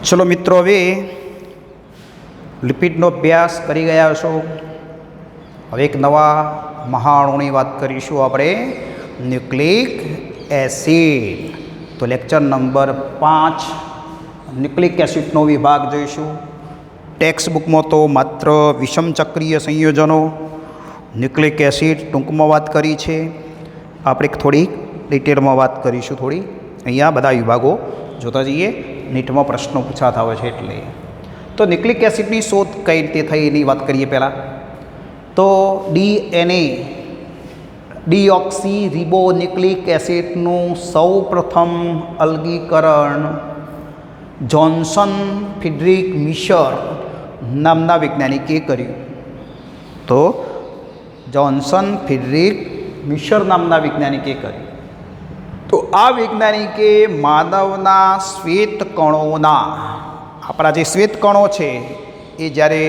ચલો મિત્રો, હવે લિપિડનો અભ્યાસ કરી ગયા છો. હવે એક નવા મહાઅણુની વાત કરીશું આપણે, ન્યુક્લિક એસિડ. તો લેક્ચર નંબર 5 ન્યુક્લિક એસિડનો વિભાગ જોઈશું. ટેક્સ્ટ બુકમાં તો માત્ર વિષમચક્રીય સંયોજનો ન્યુક્લિક એસિડ ટૂંકમાં વાત કરી છે. આપણે થોડી ડિટેલમાં વાત કરીશું. થોડી અહીંયા બધા વિભાગો જોતા જઈએ, નીટમાં પ્રશ્નો પૂછાતા હોય છે એટલે. તો ન્યુક્લિક એસિડની શોધ કઈ રીતે થઈ એની વાત કરીએ પહેલાં. તો DNA ડીઓક્સી રિબોન્યુક્લિક એસિડનું સૌ પ્રથમ અલગીકરણ જોન્સન ફ્રેડરિક મિશર નામના વૈજ્ઞાનિકે કર્યું. તો જોન્સન ફ્રેડરિક મિશર નામના વૈજ્ઞાનિકે કર્યું. તો આ વૈજ્ઞાનિકે માનવના શ્વેત કણોના, આપણા જે શ્વેત કણો છે એ જ્યારે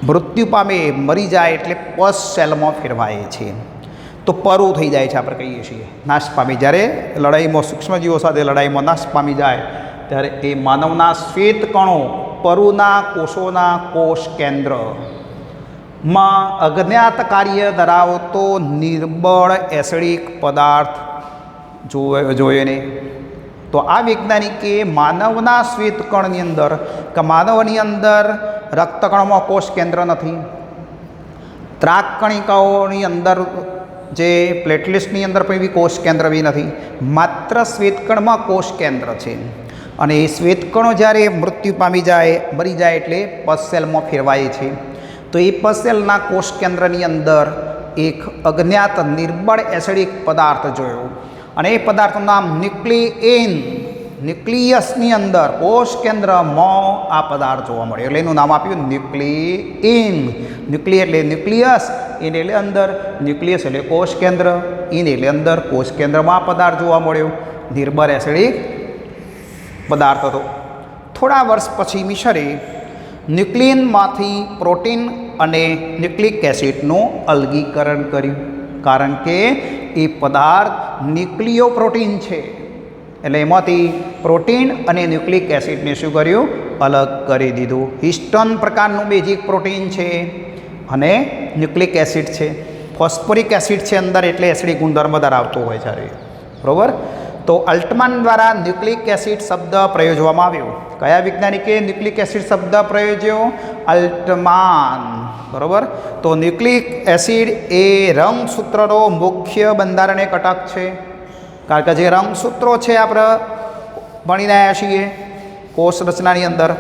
મૃત્યુ પામે, મરી જાય એટલે પસ સેલમાં ફેરવાય છે, તો પરું થઈ જાય છે, આપણે કહીએ છીએ નાશ પામી. જ્યારે લડાઈમાં સૂક્ષ્મજીવો સાથે લડાઈમાં નાશ પામી જાય ત્યારે એ માનવના શ્વેત કણો પરુના કોષોના કોષ કેન્દ્રમાં અજ્ઞાત કાર્ય ધરાવતો નિર્બળ એસિડિક પદાર્થ જોઈને. તો આ વૈજ્ઞાનિકે માનવના શ્વેતકણની અંદર, કે માનવની અંદર રક્તકણમાં કોષ કેન્દ્ર નથી, ત્રાકકણિકાઓની અંદર જે પ્લેટલેટ્સની અંદર પણ એવી કોષ કેન્દ્ર બી નથી, માત્ર શ્વેતકણમાં કોષ કેન્દ્ર છે. અને એ શ્વેતકણો જ્યારે મૃત્યુ પામી જાય, મરી જાય એટલે પસ સેલમાં ફેરવાય છે. તો એ પસ સેલના કોષ કેન્દ્રની અંદર એક અજ્ઞાત નિર્બળ એસિડિક પદાર્થ જોયો, અને એ પદાર્થનું નામ ન્યુક્લિએન. ન્યુક્લિયસની અંદર કોષ કેન્દ્રમાં આ પદાર્થ જોવા મળ્યો એટલે એનું નામ આપ્યું ન્યુક્લિએન. ન્યુક્લિય એટલે ન્યુક્લિયસ, એન એટલે અંદર, ન્યુક્લિયસ એટલે કોષ કેન્દ્ર, એન એટલે અંદર, કોષ કેન્દ્રમાં આ પદાર્થ જોવા મળ્યો, નિર્બળ એસિડિક પદાર્થ હતો. થોડા વર્ષ પછી મિશરે ન્યુક્લિયનમાંથી પ્રોટીન અને ન્યુક્લિક એસિડનું અલગીકરણ કર્યું, કારણ કે એ પદાર્થ ન્યુક્લિયો પ્રોટીન છે. એટલે એમાંથી પ્રોટીન અને ન્યુક્લિક એસિડને શું કર્યું? અલગ કરી દીધું. હિસ્ટોન પ્રકારનું બેઝિક પ્રોટીન છે અને ન્યુક્લિક એસિડ છે. ફોસ્ફોરિક એસિડ છે અંદર, એટલે એસિડિક ગુણધર્મ ધરાવતો હોય છે, બરાબર. તો અલ્ટમાન દ્વારા ન્યુક્લિક એસિડ શબ્દ પ્રયોજવામાં આવ્યો. કયા વૈજ્ઞાનિકે ન્યુક્લિક એસિડ શબ્દ પ્રયોજ્યો? અલ્ટમાન, બરાબર. તો ન્યુક્લિક એસિડ એ રંગસૂત્રનો મુખ્ય બંધારણીય ઘટક છે, કારણ કે જે રંગસૂત્રો છે આપણે ભણીને આવ્યા છીએ કોષ રચનાની અંદર.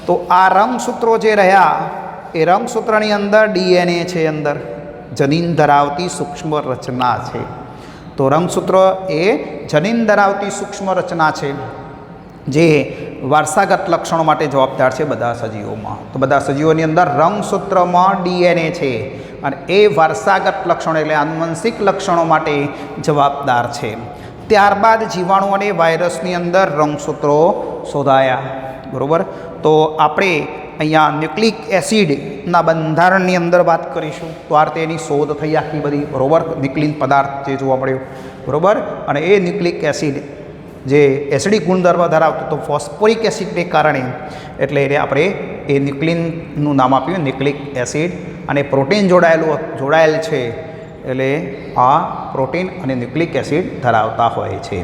તો આ રંગસૂત્રો જે રહ્યા એ રંગસૂત્રની અંદર DNA છે, અંદર જનીન ધરાવતી સૂક્ષ્મ રચના છે. તો રંગસૂત્ર એ જનીન ધરાવતી સૂક્ષ્મ રચના છે જે વારસાગત લક્ષણો માટે જવાબદાર છે બધા સજીવોમાં. તો બધા સજીવોની અંદર રંગસૂત્રમાં DNA છે, અને એ વારસાગત લક્ષણો એટલે આનુવંશિક લક્ષણો માટે જવાબદાર છે. ત્યારબાદ જીવાણુ અને વાયરસની અંદર રંગસૂત્રો શોધાયા, બરાબર. તો આપણે અહીંયા ન્યુક્લિક એસિડના બંધારણની અંદર વાત કરીશું. તો આ રીતે એની શોધ થઈ આખી બધી, બરાબર. ન્યુક્લિન પદાર્થ જે જોવા મળ્યો, બરાબર. અને એ ન્યુક્લિક એસિડ જે એસિડિક ગુણધર્મ ધરાવતો તો ફોસ્ફોરિક એસિડને કારણે, એટલે એને આપણે એ ન્યુક્લિનનું નામ આપ્યું ન્યુક્લિક એસિડ. અને પ્રોટીન જોડાયેલ છે, એટલે આ પ્રોટીન અને ન્યુક્લિક એસિડ ધરાવતા હોય છે.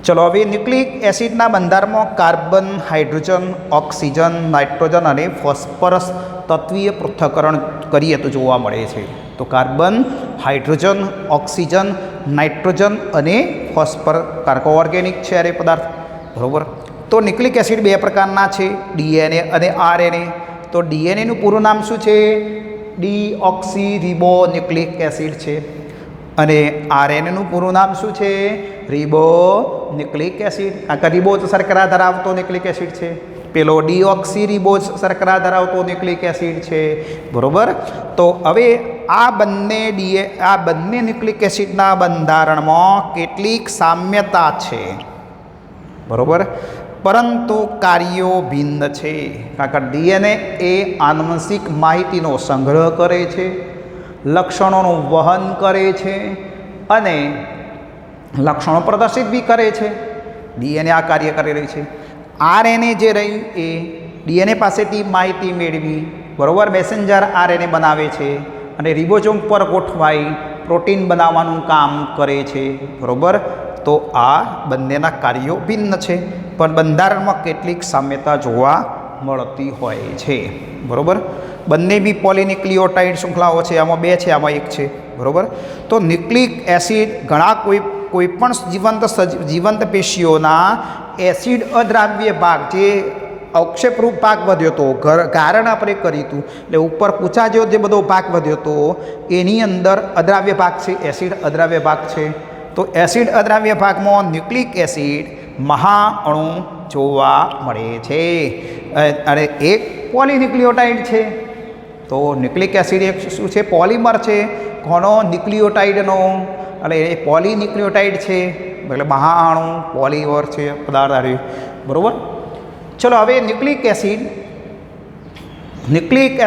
ચલો, હવે ન્યુક્લિક એસિડના બંધારણમાં કાર્બન, હાઇડ્રોજન, ઓક્સિજન, નાઇટ્રોજન અને ફોસ્ફરસ તત્વીય પૃથ્થકરણ કરીએ તો જોવા મળે છે. તો કાર્બન, હાઇડ્રોજન, ઓક્સિજન, નાઇટ્રોજન અને ફોસ્ફર, કારણ કે ઓર્ગેનિક છે આ પદાર્થ, બરાબર. તો ન્યુક્લિક એસિડ બે પ્રકારના છે, DNA અને RNA. તો DNAનું પૂરું નામ શું છે? ડીઓક્સી રિબોન્યુક્લિક એસિડ છે. અને RNAનું પૂરું નામ શું છે? Ribonucleic acid. કારણ કે રિબોઝ શર્કરા ધરાવતો ન્યુક્લિક એસિડ છે, પેલો ડીઓક્સી રિબોઝ શર્કરા ધરાવતો ન્યુક્લિક એસિડ છે, બરાબર. તો હવે આ બંને ન્યુક્લિક એસિડના બંધારણમાં કેટલીક સામ્યતા છે, બરાબર, પરંતુ કાર્યો ભિન્ન છે. કારણ કે DNA એ આનુવંશિક માહિતીનો સંગ્રહ કરે છે, લક્ષણોનું વહન કરે છે અને લક્ષણો પ્રદર્શિત બી કરે છે. DNA આ કાર્ય કરી રહી છે. આરએનએ જે રહ્યું એ ડીએનએ પાસેથી માહિતી મેળવી બરાબર મેસેન્જર આરએનએ બનાવે છે અને રિબોઝોમ પર ગોઠવાઈ પ્રોટીન બનાવવાનું કામ કરે છે બરાબર. તો આ બંનેના કાર્યો ભિન્ન છે પણ બંધારણમાં કેટલીક સામ્યતા જોવા મળતી હોય છે બરાબર. બંને બી પોલીન્યુક્લિયોટાઇડ શૃંખલાઓ છે, આમાં 2 છે, આમાં 1 છે બરાબર. તો ન્યુક્લિક એસિડ ઘણા કોઈપણ જીવંત પેશીઓના એસિડ અદ્રાવ્ય ભાગ જે અવક્ષેપરૂપ ભાગ વધ્યો હતો કારણ આપણે કર્યું હતું એટલે ઉપર પૂછા જેવો જે બધો ભાગ વધ્યો હતો એની અંદર અદ્રાવ્ય ભાગ છે, એસિડ અદ્રાવ્ય ભાગ છે. તો એસિડ અદ્રાવ્ય ભાગમાં ન્યુક્લિક એસિડ મહાઅણુ જોવા મળે છે અને એક પોલીન્યુક્લિયોટાઇડ છે. તો ન્યુક્લિક એસિડ એક શું છે? પોલિમર છે. કોનો? ન્યુક્લિયોટાઇડનો. એટલે એ પોલીન્યુક્લિયોટાઇડ છે એટલે મહાઅણુ પોલિમર છે પદાર્થ આવી બરાબર. ચલો હવે ન્યુક્લિક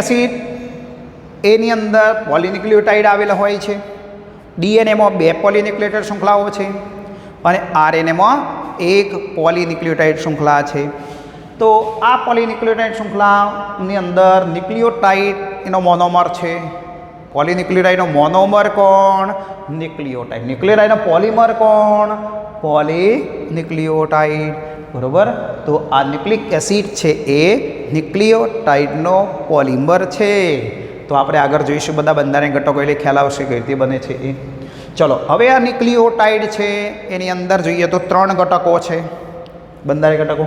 એસિડ એની અંદર પોલીન્યુક્લિયોટાઇડ આવેલા હોય છે. ડીએનએમાં 2 પોલીન્યુક્લિયોટાઇડ શૃંખલાઓ છે અને આરએનએમાં 1 પોલીન્યુક્લિયોટાઇડ શૃંખલા છે. તો આ પોલીન્યુક્લિયોટાઇડ શૃંખલાની અંદર ન્યુક્લિયોટાઇડ એનો મોનોમર છે. પોલીન્યુક્લિયોટાઇડનો મોનોમર કોણ? ન્યુક્લિયોટાઇડ. ન્યુક્લિયોટાઇડનો પોલિમર કોણ? પોલીન્યુક્લિયોટાઇડ બરાબર. તો આ ન્યુક્લિક એસિડ છે એ ન્યુક્લિયોટાઇડનો પોલિમર છે. તો આપણે આગળ જોઈશું બધા બંધારણીય ઘટકો એટલે ખ્યાલ આવશે કઈ રીતે બને છે એ. ચલો હવે આ ન્યુક્લિયોટાઇડ છે એની અંદર જોઈએ તો 3 ઘટકો છે બંધારણીય ઘટકો.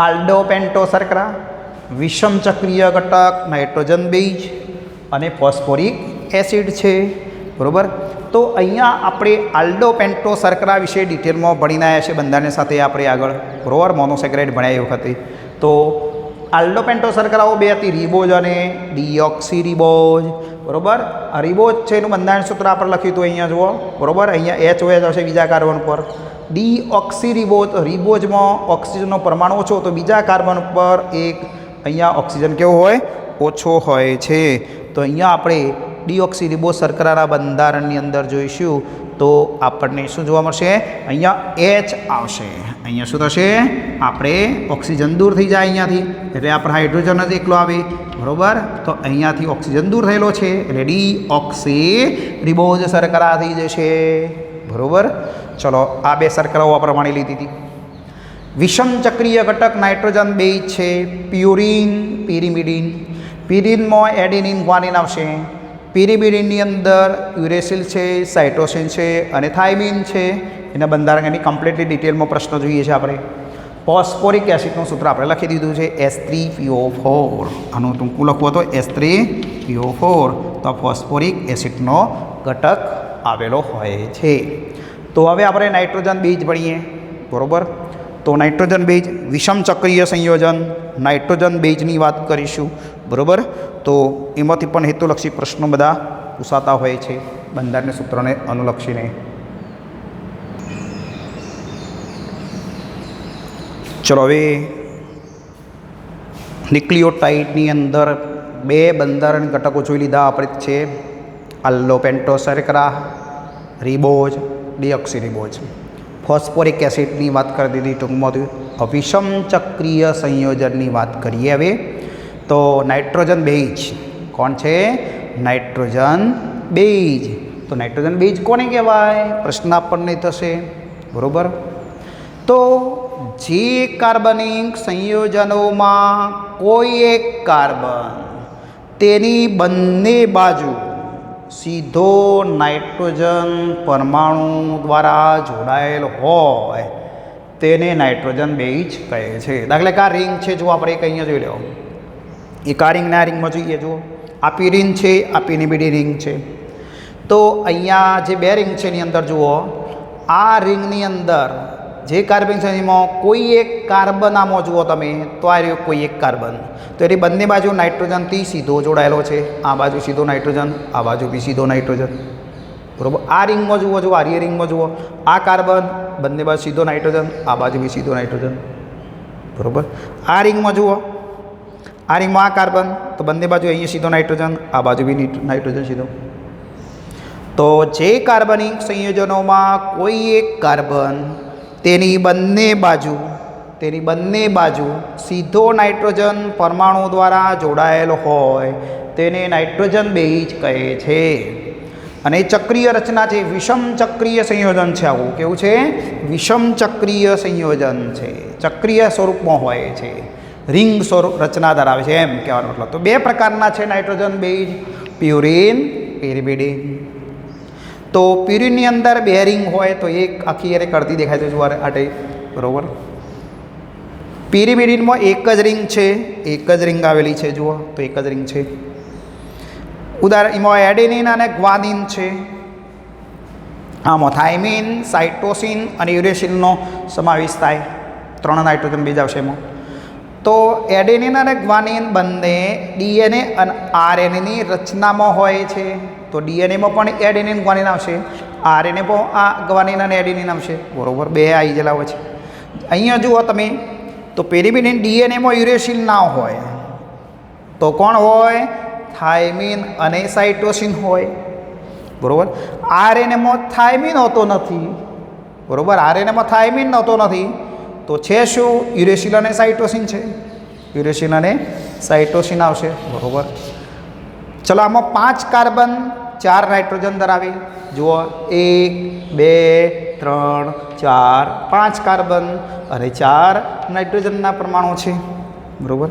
આલ્ડો પેન્ટો શર્કરા, વિષમ ચક્રીય ઘટક નાઇટ્રોજન બેઝ અને ફોસ્ફોરિક એસિડ છે બરાબર. તો અહીંયા આપણે આલ્ડો પેન્ટો શર્કરા વિશે ડિટેલમાં ભણીને આવ્યા છે બંધારણ સાથે આપણે આગળ બરાબર મોનોસેક્રાઇડ ભણ્યા એ વખતે. તો આલ્ડો પેન્ટો શર્કરાઓ 2 હતી, રિબોઝ અને ડીઓક્સી રિબોઝ બરાબર. આ રિબોઝ છે એનું બંધારણ સૂત્ર આપણે લખ્યું હતું અહીંયા જુઓ બરાબર. અહીંયા HOH હશે બીજા કાર્બન પર. ડીઓક્સી રિબોઝમાં ઓક્સિજનનો પરમાણુ ઓછો તો બીજા કાર્બન પર એક અહીંયા ઓક્સિજન કેવો હોય? ઓછો હોય છે. તો અહીંયા આપણે ડીઓક્સી રિબોઝ શર્કરાના બંધારણની અંદર જોઈશું તો આપણને શું જોવા મળશે? અહીંયા H આવશે. અહીંયા શું થશે? આપણે ઓક્સિજન દૂર થઈ જાય અહીંયાથી એટલે આપણે હાઇડ્રોજન જ એકલો આવે બરાબર. તો અહીંયાથી ઓક્સિજન દૂર થયેલો છે એટલે ડીઓક્સી રિબોઝ શર્કરા થઈ જશે બરાબર. ચલો આ 2 શર્કરાઓ આપણે ભણી લીધી હતી. વિષમ ચક્રીય ઘટક નાઇટ્રોજન બેઝ છે પ્યુરિન, પિરિમિડિન. પિરિનમાં એડેનિન ગ્વાનિન આવશે. પિરિમિડિનની અંદર યુરેસિલ છે, સાઇટોસિન છે અને થાઇમિન છે. એના બંધારણ એની કમ્પ્લીટલી ડિટેલમાં પ્રશ્નો જોઈએ છે આપણે. ફોસ્ફોરિક એસિડનું સૂત્ર આપણે લખી દીધું છે H3PO4. આનું ટૂંકું લખવું હતો H3PO4. તો ફોસ્ફોરિક એસિડનો ઘટક આવેલો હોય છે. તો હવે આપણે નાઇટ્રોજન બેઝ ભણીએ બરાબર. તો નાઇટ્રોજન બેઝ વિષમ ચક્રીય સંયોજન નાઇટ્રોજન બેઝની વાત કરીશું બરાબર. તો એમાંથી પણ હેતુલક્ષી પ્રશ્નો બધા પૂછાતા હોય છે બંધારણીય સૂત્રને અનુલક્ષીને. ચલો હવે ન્યુક્લિયોટાઇડની અંદર 2 બંધારણ ઘટકો જોઈ લીધા આપણે છે આલ્ડો પેન્ટો શર્કરા, રિબોઝ, ડીઓક્સી રિબોઝ. ફોસ્ફોરિક એસિડની વાત કરી દીધી ટૂંકમાં. વિષમ ચક્રીય સંયોજનની વાત કરીએ હવે. તો નાઇટ્રોજન બેઝ કોણ છે? Nitrogen base. તો નાઇટ્રોજન બેઝ કોને કહેવાય? પ્રશ્ન આપણને થશે બરાબર. તો જે કાર્બનિક સંયોજનોમાં કોઈ એક કાર્બન તેની બંને બાજુ સીધો નાઇટ્રોજન પરમાણુ દ્વારા જોડાયેલ હોય તેને નાઇટ્રોજન બેઝ કહે છે. દાખલા કે આ રિંગ છે જો આપણે એક અહીંયા જોઈ લો. એક આ રિંગને આ રિંગમાં જોઈએ જુઓ. આ પિરિન છે, આ પિરિમિડિન રિંગ છે. તો અહીંયા જે 2 રિંગ છે એની અંદર જુઓ આ રિંગની અંદર જે કાર્બન છે એમાં કોઈ એક કાર્બન આમાં જુઓ તમે તો આ રહ્યો કોઈ એક કાર્બન. તો એની બંને બાજુ નાઇટ્રોજનથી સીધો જોડાયેલો છે. આ બાજુ સીધો નાઇટ્રોજન, આ બાજુ બી સીધો નાઇટ્રોજન બરાબર. આ રિંગમાં જુઓ આ રિંગમાં જુઓ આ કાર્બન બંને બાજુ સીધો નાઇટ્રોજન, આ બાજુ બી સીધો નાઇટ્રોજન બરાબર. આ રિંગમાં જુઓ આ રિંગમાં આ કાર્બન તો બંને બાજુ અહીંયા સીધો નાઇટ્રોજન, આ બાજુ બી નાઇટ્રોજન સીધો. તો જે કાર્બનિક સંયોજનોમાં કોઈ એક કાર્બન તેની બંને બાજુ તેની બંને બાજુ સીધો નાઇટ્રોજન પરમાણુ દ્વારા જોડાયેલો હોય તેને નાઇટ્રોજન બેઝ કહે છે. અને ચક્રીય રચના છે, વિષમ ચક્રીય સંયોજન છે. આવું કેવું છે? વિષમ ચક્રીય સંયોજન છે, ચક્રીય સ્વરૂપમાં હોય છે, રિંગ સ્વરૂપ રચના ધરાવે છે એમ કહેવાનો મતલબ. તો બે પ્રકારના છે નાઇટ્રોજન બેઝ, પ્યુરિન, પિરિમિડિન. તો પ્યુરિનની અંદર બે રિંગ હોય તો એક આખી અરે કરતી દેખાય છે જુઓ આ ટાઈપ, બરાબર. પિરિમિડિનમાં એક જ રિંગ છે, એક જ રિંગ આવેલી છે જુઓ, તો એક જ રિંગ છે. ઉદાહરણ એમાં એડેનિન અને ગ્વાનિન છે. આમાં થાઇમિન, સાઇટોસિન અને યુરેસિલનો સમાવેશ થાય. 3 નાઇટ્રોજન બેઝ આવશે એમાં. તો એડેનિન અને ગ્વાનિન બંને ડીએનએ અને આરએનએની રચનામાં હોય છે. તો ડીએનએમાં પણ એડેનિન ગ્વાનિન આવશે, આરએનએમાં આ ગ્વાનિન અને એડેનિન આવશે, બરાબર. બે આવી ગયેલા હોય છે. અહીંયા જુઓ તમે, તો પિરિમિડિન ડીએનએમાં યુરેસિલ ના હોય તો કોણ હોય? થાઇમિન અને સાઇટોસિન હોય, બરાબર. આરએનએમાં થાઇમિન હોતો નથી, બરાબર. આરએનએમાં થાઇમિન હોતો નથી તો છે શું? યુરેસિલ અને સાઇટોસિન છે, યુરેસિલ અને સાઇટોસિન આવશે, બરાબર. ચલો આમાં 5 કાર્બન 4 નાઇટ્રોજન ધરાવે. જુઓ 1 2 3 4 5 કાર્બન અને 4 નાઇટ્રોજનના પરમાણુ છે, બરાબર.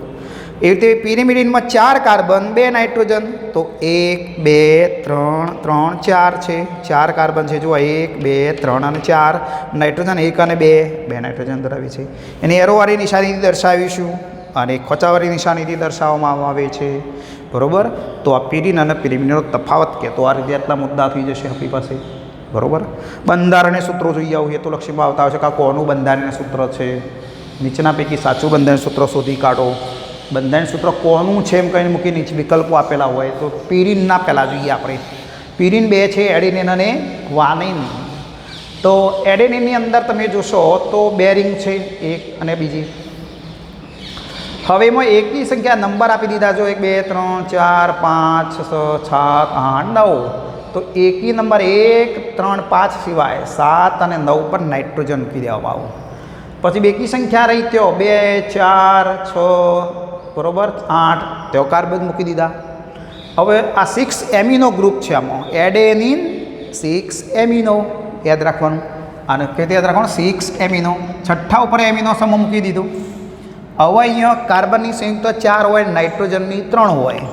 એવી રીતે પિરિમિડિનમાં 4 કાર્બન 2 નાઇટ્રોજન, તો 1 2 3 3 4 છે, 4 કાર્બન છે. જુઓ 1 2 3 અને 4 નાઇટ્રોજન, 1 અને 2 નાઇટ્રોજન ધરાવે છે. એને એરોવાળી નિશાનીથી દર્શાવીશું અને ખોચાવાળી નિશાનીથી દર્શાવવામાં આવે છે, બરાબર. તો આ પિરિન અને પિરિમિડિનનો તફાવત કે તો આ રીતે આટલા મુદ્દા થઈ જશે આપણી પાસે, બરાબર. બંધારણીય સૂત્રો જોઈએ આવું એ તો લક્ષ્યમાં આવતા હોય છે કે આ કોનું બંધારણીય સૂત્ર છે, નીચેના પૈકી સાચું બંધારણીય સૂત્ર શોધી કાઢો. બંધારણીય સૂત્ર કોનું છે એમ કહીને મૂકી નીચે વિકલ્પો આપેલા હોય તો પિરિનના પહેલાં જોઈએ આપણે. પિરિન 2 છે, એડેનિન અને ગ્વાનિન. તો એડેનિનની અંદર તમે જોશો તો 2 રિંગ છે, એક અને બીજી. હવે એમાં એકની સંખ્યા નંબર આપી દીધા, જો 1 2 3 4 5 6 7 8 9. તો એકી નંબર 1 3 5 સિવાય 7 અને 9 પર નાઇટ્રોજન મૂકી દેવામાં આવું. પછી બેકી સંખ્યા રહી ત્યો 2 4 6, બરાબર, 8 તેઓ કાર્બન મૂકી દીધા. હવે આ 6 એમિનો ગ્રુપ છે, આમાં એડેનિન 6 એમિનો યાદ રાખવાનું. અને કે યાદ રાખવાનું 6 એમિનો, છઠ્ઠા ઉપર એમિનો સમૂહ મૂકી દીધું. હવે અહીંયા કાર્બનની સંયુક્ત 4 હોય, નાઇટ્રોજનની 3 હોય.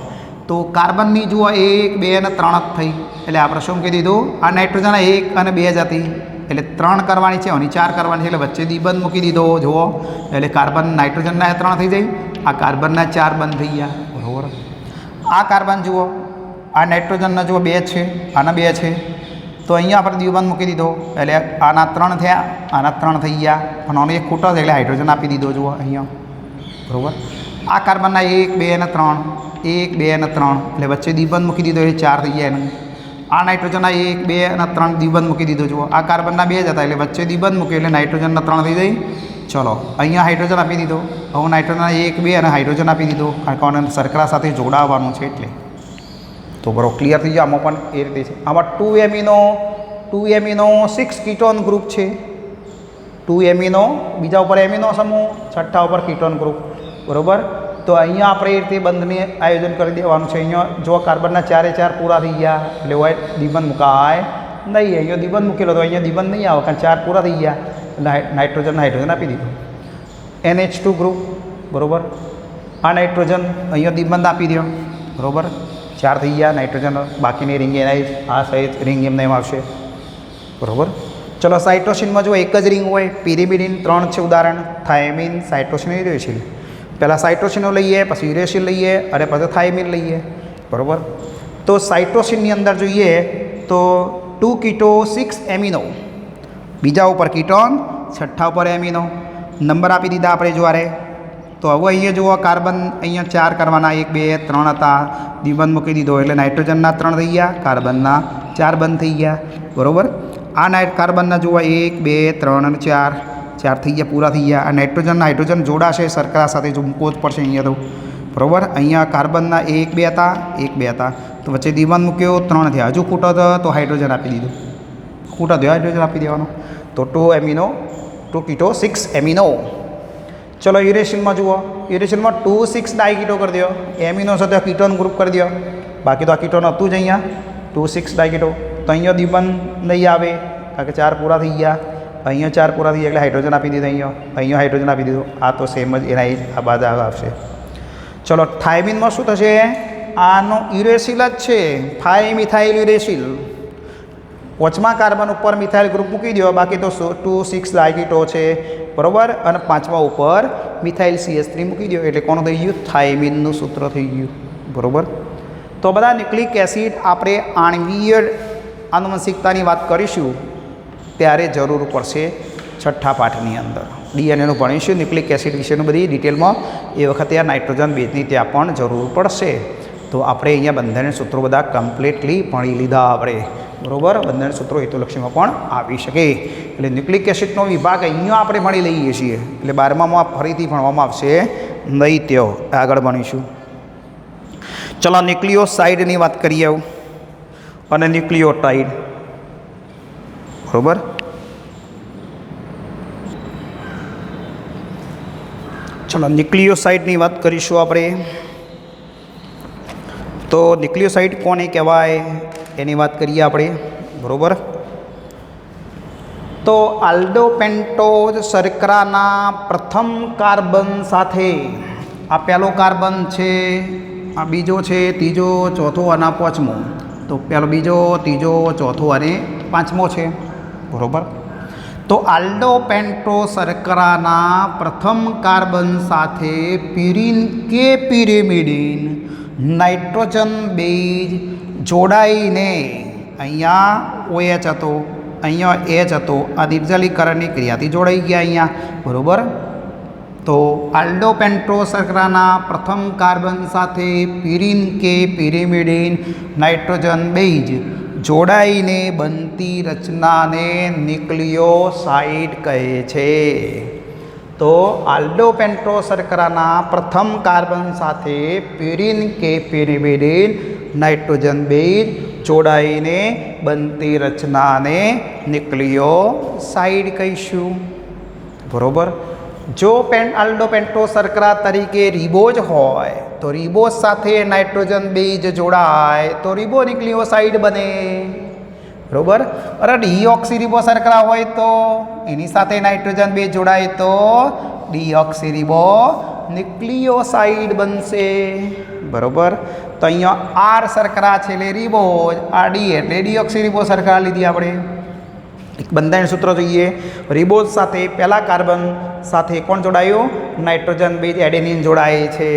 તો કાર્બનની જુઓ 1 2 અને 3 જ થઈ, એટલે આપણે શું મૂકી દીધું? આ નાઇટ્રોજન 1 અને 2 જ હતી, એટલે 3 કરવાની છે અને 4 કરવાની છે, એટલે વચ્ચે દ્વિબંધ મૂકી દીધો જુઓ. એટલે કાર્બન નાઇટ્રોજનના 3 થઈ જાય, આ કાર્બનના 4 બંધ થઈ ગયા, બરાબર. આ કાર્બન જુઓ, આ નાઇટ્રોજનના જુઓ 2 છે, આના 2 છે, તો અહીંયા આપણે દ્વિબંધ મૂકી દીધો, એટલે આના 3 થયા, આના 3 થઈ ગયા, પણ આનો એક ખૂટો છે એટલે હાઇડ્રોજન આપી દીધો જુઓ અહીંયા, બરાબર. આ કાર્બનના 1 2 અને 3, 1 2 અને 3, એટલે વચ્ચે દ્વિબંધ મૂકી દીધો એટલે 4 થઈ ગયા એનું. આ નાઇટ્રોજનના 1 2 અને 3 દ્વિબંધ મૂકી દીધો જુઓ. આ કાર્બનના 2 જ હતા એટલે વચ્ચે દ્વિબંધ મૂકી એટલે નાઇટ્રોજનના 3 થઈ જાય. ચલો અહીંયા હાઇડ્રોજન આપી દીધો. હવે નાઇટ્રોજનના 1 2 અને હાઇડ્રોજન આપી દીધો, કારણ કે શર્કરા સાથે જોડાવાનું છે એટલે. તો બરો ક્લિયર થઈ જાય. આમાં પણ એ રીતે છે. આમાં 2 એમિનો 6 કીટોન ગ્રુપ છે. 2 એમિનો, બીજા ઉપર એમિનો સમૂહ, છઠ્ઠા ઉપર કીટોન ગ્રુપ, બરાબર. તો અહીંયા આપણે એ રીતે બંધને આયોજન કરી દેવાનું છે. અહીંયા જો કાર્બનના 4 4 પૂરા થઈ ગયા એટલે હોય દ્વિબંધ મુકાય નહીં. અહીંયા દ્વિબંધ મૂકેલો તો અહીંયા દ્વિબંધ નહીં આવે, કારણ 4 પૂરા થઈ ગયા એટલે હાઇડ્રોજન આપી દીધું. NH2 ગ્રુપ, બરાબર. આ નાઇટ્રોજન અહીંયા દ્વિબંધ આપી દો, બરાબર. 4 થઈ ગયા નાઇટ્રોજન, બાકીની રિંગ એના આ સહિત રિંગ એમને એમ આવશે, બરાબર. ચલો સાઇટોસિનમાં જો એક જ રિંગ હોય, પિરિમિડિન 3 છે ઉદાહરણ, થાઇમિન, સાઇટોસિન, યુરેસિલ. પહેલાં સાઇટોસિનો લઈએ, પછી યુરેસિલ લઈએ અને પછી થાઇમિન લઈએ, બરાબર. તો સાઇટોસિનની અંદર જોઈએ તો 2 કીટો 6 એમિનો, બીજા ઉપર કીટોન, છઠ્ઠા ઉપર એમિનો. નંબર આપી દીધા આપણે જોવારે. તો હવે અહીંયા જુઓ કાર્બન અહીંયા 4 કરવાના, 1 2 3 હતા, દ્વિબંધ મૂકી દીધો એટલે નાઇટ્રોજનના 3 થઈ ગયા, કાર્બનના 4 બંધ થઈ ગયા, બરાબર. આ કાર્બનના જુઓ 1 2 3 અને 4 થઈ ગયા, પૂરા થઈ ગયા. આ હાઇડ્રોજન જોડાશે શર્કરા સાથે, જો મૂકવો જ પડશે અહીંયા તો, બરાબર. અહીંયા કાર્બનના 1 2 હતા, 1 2 હતા, તો વચ્ચે દ્વિબંધ મૂક્યો, 3 થયા. હજુ ખૂટો તો હાઇડ્રોજન આપી દીધું, ખૂટો થયો હાઇડ્રોજન આપી દેવાનો. તો 2 કીટો 6 એમિનો. चलो यूरेसिल में जुओ, यूरेसिल में 2,6 डायकीटो कर दियो, एमिनो साथे कीटोन ग्रुप कर दियो, बाकी तो आ कीटोन हतुं ज अहींया 2,6 डायकीटो। तो अहींया द्विबंध नहीं आवे कारण के 4 पूरा थई गया, अहींया 4 पूरा थई એટલે हाइड्रोजन आपी दीधो, अहींया हाइड्रोजन आपी दीधो, आ तो सेम ज एना आ बाद आवशे। चलो थायमिन में शुं थशे, आनो यूरेसिल ज छे, 5 मिथाइल यूरेसिल, 5मा कार्बन पर मिथाइल ग्रुप मूकी दो, बाकी तो 2,6 डायकीटो है बराबर, और 5मा ऊपर मिथाइल CH3 मूकी दो એટલે કોણ થઈ ગયું, થાઇમિનનું સૂત્ર થઈ ગયું બરાબર। તો બધા ન્યુક્લિક એસિડ આપણે આણ્વીય આનુવંશિકતાની વાત કરીશું ત્યારે જરૂર પડશે છઠ્ઠા પાઠની અંદર, ડીએનએનું ભણીશું ન્યુક્લિક એસિડ વિશેનું બધી ડિટેલમાં, એ વખતે આ નાઇટ્રોજન બેઝની ત્યાં પણ જરૂર પડશે। તો આપણે અહીંયા બંધારણ સૂત્રો બધા કમ્પ્લીટલી ભણી લીધા આપણે બરાબર, બંધારણ સૂત્રો હેતુલક્ષીમાં પણ આવી શકે, એટલે ન્યુક્લિક એસિડનો વિભાગ અહીંયા આપણે ભણી લઈએ છીએ, એટલે 12મામાં ફરીથી ભણવામાં આવશે નહીં, તેઓ આગળ ભણીશું। ચલો ન્યુક્લિયોસાઇડની વાત કરીએ આવું, અને ન્યુક્લિયોટાઇડ બરાબર। ચલો ન્યુક્લિયોસાઇડની વાત કરીશું આપણે, તો ન્યુક્લિયોસાઇડ કોને કહેવાય એની વાત કરીએ આપણે બરાબર। તો આલ્ડોપેન્ટોઝ શર્કરાના પ્રથમ કાર્બન સાથે, આ પહેલો કાર્બન છે, આ બીજો છે, ત્રીજો, ચોથો અને આ પાંચમો, તો પહેલો, બીજો, ત્રીજો, ચોથો અને પાંચમો છે બરાબર। તો આલ્ડોપેન્ટોઝ શર્કરાના પ્રથમ કાર્બન સાથે પ્યુરિન કે પિરિમિડિન નાઇટ્રોજન બેઝ જોડાઈને, અહીંયા OH હતો, અહીંયા H હતો, આ નિર્જલીકરણની ક્રિયાથી જોડાઈ ગયા અહીંયા બરાબર। તો આલ્ડોપેન્ટોઝ શર્કરાના પ્રથમ કાર્બન સાથે પ્યુરિન કે પિરિમિડિન નાઇટ્રોજન બેઝ જોડાઈને બનતી રચનાને ન્યુક્લિયોસાઇડ કહે છે। તો આલ્ડોપેન્ટોઝ શર્કરાના પ્રથમ કાર્બન સાથે પ્યુરિન કે પિરિમિડિન નાઇટ્રોજન બેઝ જોડાઈને બનતી રચનાને ન્યુક્લિયોસાઇડ કહીશું બરાબર। જો આલ્ડોપેન્ટોઝ શર્કરા તરીકે રિબોઝ હોય તો રિબોઝ સાથે નાઇટ્રોજન બેઝ જોડાય તો રિબો ન્યુક્લિયોસાઇડ બને બરાબર। અરે ડીઓક્સીરિબો શર્કરા હોય તો એની સાથે નાઇટ્રોજન બેઝ જોડાય તો ડીઓક્સીરિબો ન્યુક્લિયોસાઇડ બનશે બરાબર। તો અહીંયા આર શર્કરા છે એટલે રિબોઝ, આ ડી એટલે ડીઓક્સીરિબો શર્કરા લીધી આપણે। એક બંધારણ સૂત્ર જોઈએ, રિબોઝ સાથે પહેલા કાર્બન સાથે કોણ જોડાયું, નાઇટ્રોજન બેઝ એડેનિન જોડાય છે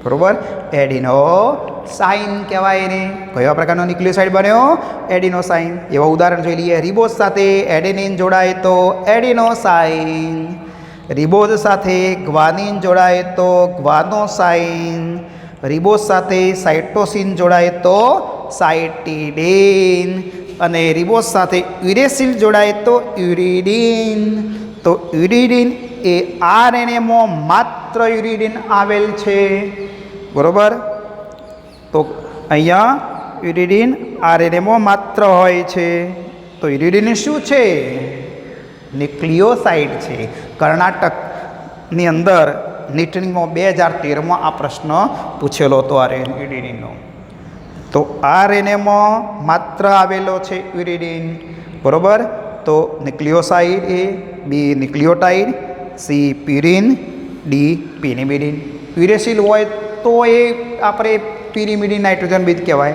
બરાબર, એડિનોસાઇન કહેવાય એને। કયા પ્રકારનો ન્યુક્લિયોસાઇડ બન્યો, એડિનોસાઇન। એવા ઉદાહરણ જોઈ લઈએ, રિબોઝ સાથે એડેનિન જોડાય તો એડિનોસાઇન, રિબોઝ સાથે ગ્વાનિન જોડાય તો ગ્વાનોસાઇન, રિબોઝ સાથે સાઇટોસિન જોડાય તો સાઇટિડિન, અને રિબોઝ સાથે યુરેસિલ જોડાય તો યુરિડિન। તો યુરિડિન એ આરએનએમાં માત્ર યુરિડિન આવેલ છે બરાબર। તો અહીંયા યુરિડિન આરએનએમાં માત્ર હોય છે, તો યુરિડિન શું છે, ન્યુક્લિયોસાઇડ છે। કર્ણાટકની અંદર નીટમાં 2013માં આ પ્રશ્ન પૂછેલો હતો યુરિડિનનો। તો આરએનએમાં માત્ર આવેલો છે યુરિડિન બરાબર। તો nucleoside A, B nucleotide, C purine, D pyrimidine. Uracil હોય તો એ આપણે પિરિમિડિન નાઇટ્રોજન બેઝ કહેવાય,